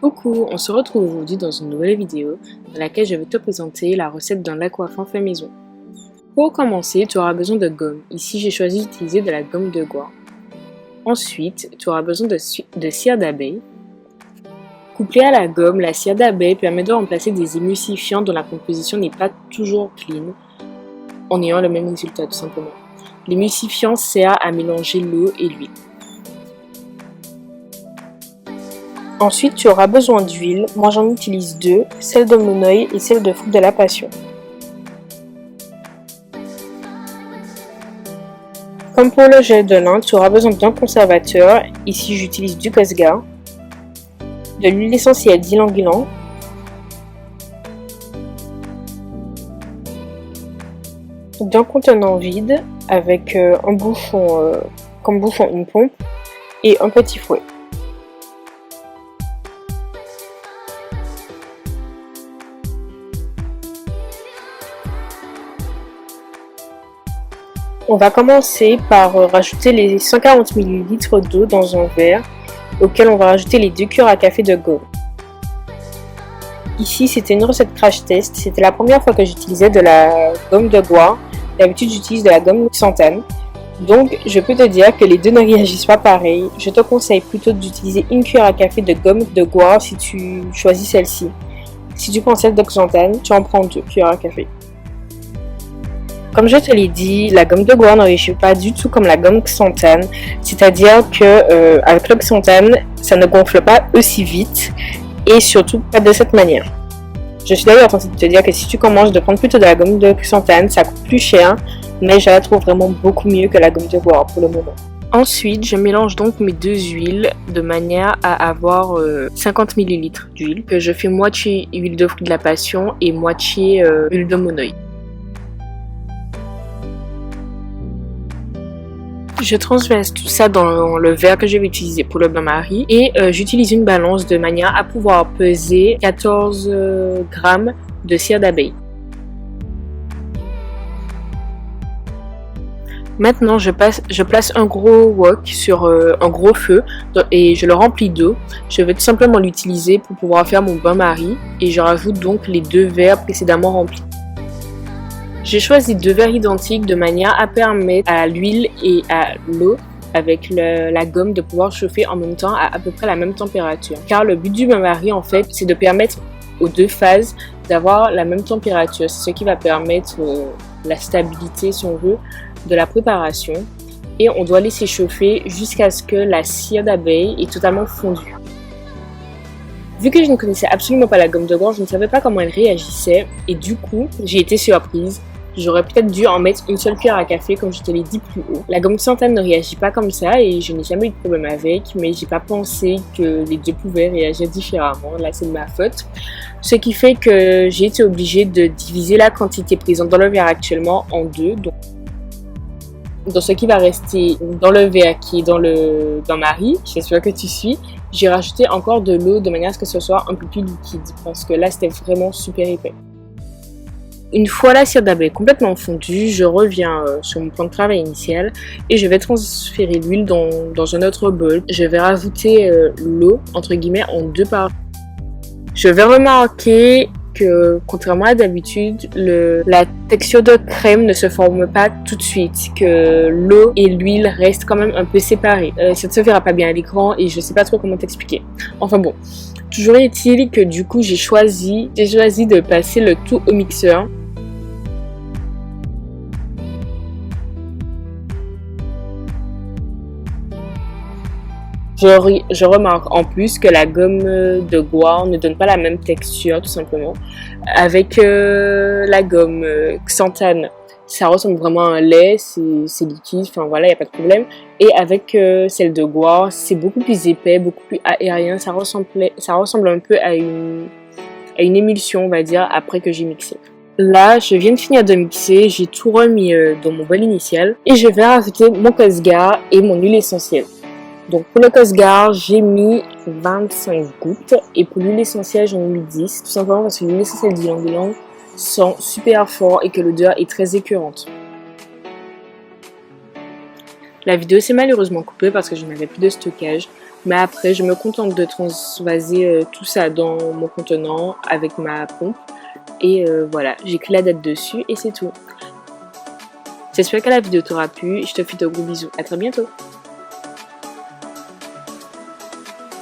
Coucou, on se retrouve aujourd'hui dans une nouvelle vidéo dans laquelle je vais te présenter la recette d'un lac coiffant fait maison. Pour commencer, tu auras besoin de gomme. Ici, j'ai choisi d'utiliser de la gomme de goire. Ensuite, tu auras besoin de cire d'abeille. Couplée à la gomme, la cire d'abeille permet de remplacer des émulsifiants dont la composition n'est pas toujours clean, en ayant le même résultat tout simplement. L'émulsifiant sert à mélanger l'eau et l'huile. Ensuite, tu auras besoin d'huile. Moi, j'en utilise deux, celle de Monoï et celle de Fruit de la Passion. Comme pour le gel de lin, tu auras besoin d'un conservateur. Ici, j'utilise du Cosgar, de l'huile essentielle d'ylang-ylang, d'un contenant vide avec un bouchon comme bouchon une pompe et un petit fouet. On va commencer par rajouter les 140 ml d'eau dans un verre auquel on va rajouter les 2 cuillères à café de gomme. Ici, c'était une recette crash test. C'était la première fois que j'utilisais de la gomme de goire. D'habitude, j'utilise de la gomme xanthane. Donc, je peux te dire que les deux ne réagissent pas pareil. Je te conseille plutôt d'utiliser une cuillère à café de gomme de goire si tu choisis celle-ci. Si tu prends celle de xanthane, tu en prends 2 cuillères à café. Comme je te l'ai dit, la gomme de goire ne réagit pas du tout comme la gomme xanthane, c'est-à-dire que avec le xanthane, ça ne gonfle pas aussi vite et surtout pas de cette manière. Je suis d'ailleurs en train de te dire que si tu commences de prendre plutôt de la gomme de xanthane, ça coûte plus cher, mais je la trouve vraiment beaucoup mieux que la gomme de goire pour le moment. Ensuite, je mélange donc mes deux huiles de manière à avoir 50 ml d'huile, que je fais moitié huile de Fruit de la Passion et moitié huile de Monoï. Je transverse tout ça dans le verre que je vais utiliser pour le bain-marie et j'utilise une balance de manière à pouvoir peser 14 grammes de cire d'abeille. Maintenant, je place un gros wok sur un gros feu et je le remplis d'eau. Je vais tout simplement l'utiliser pour pouvoir faire mon bain-marie et je rajoute donc les 2 verres précédemment remplis. J'ai choisi 2 verres identiques de manière à permettre à l'huile et à l'eau avec la gomme de pouvoir chauffer en même temps à peu près la même température. Car le but du bain-marie en fait c'est de permettre aux 2 phases d'avoir la même température. C'est ce qui va permettre la stabilité si on veut de la préparation. Et on doit laisser chauffer jusqu'à ce que la cire d'abeille est totalement fondue. Vu que je ne connaissais absolument pas la gomme de goire, je ne savais pas comment elle réagissait et du coup j'ai été surprise. J'aurais peut-être dû en mettre une seule cuillère à café comme je te l'ai dit plus haut. La gomme xanthane ne réagit pas comme ça et je n'ai jamais eu de problème avec, mais j'ai pas pensé que les deux pouvaient réagir différemment. Là c'est de ma faute. Ce qui fait que j'ai été obligée de diviser la quantité présente dans le verre actuellement en 2. Donc, dans ce qui va rester dans le verre qui est dans le bain-marie, j'espère que tu suis, j'ai rajouté encore de l'eau de manière à ce que ce soit un peu plus liquide parce que là c'était vraiment super épais. Une fois la cire d'abeille complètement fondue, je reviens sur mon plan de travail initial et je vais transférer l'huile dans un autre bol. Je vais rajouter l'eau entre guillemets en 2 parties. Je vais remarquer que contrairement à d'habitude, la texture de crème ne se forme pas tout de suite, que l'eau et l'huile restent quand même un peu séparées. Ça ne se verra pas bien à l'écran et je sais pas trop comment t'expliquer. Enfin bon, toujours est-il que du coup j'ai choisi de passer le tout au mixeur. Je remarque en plus que la gomme de goire ne donne pas la même texture tout simplement. Avec la gomme xanthane, ça ressemble vraiment à un lait, c'est liquide, enfin voilà, il n'y a pas de problème. Et avec celle de goire, c'est beaucoup plus épais, beaucoup plus aérien, ça ressemble un peu à une émulsion on va dire après que j'ai mixé. Là, je viens de finir de mixer, j'ai tout remis dans mon bol initial et je vais rajouter mon Cosgar et mon huile essentielle. Donc pour le Cosgar, j'ai mis 25 gouttes et pour l'huile essentielle, j'en ai mis 10, tout simplement parce que l'huile essentielle d'ylang-ylang sent super fort et que l'odeur est très écœurante. La vidéo s'est malheureusement coupée parce que je n'avais plus de stockage. Mais après, je me contente de transvaser tout ça dans mon contenant avec ma pompe. Et voilà, j'écris la date dessus et c'est tout. J'espère que la vidéo t'aura plu. Je te fais de gros bisous. À très bientôt.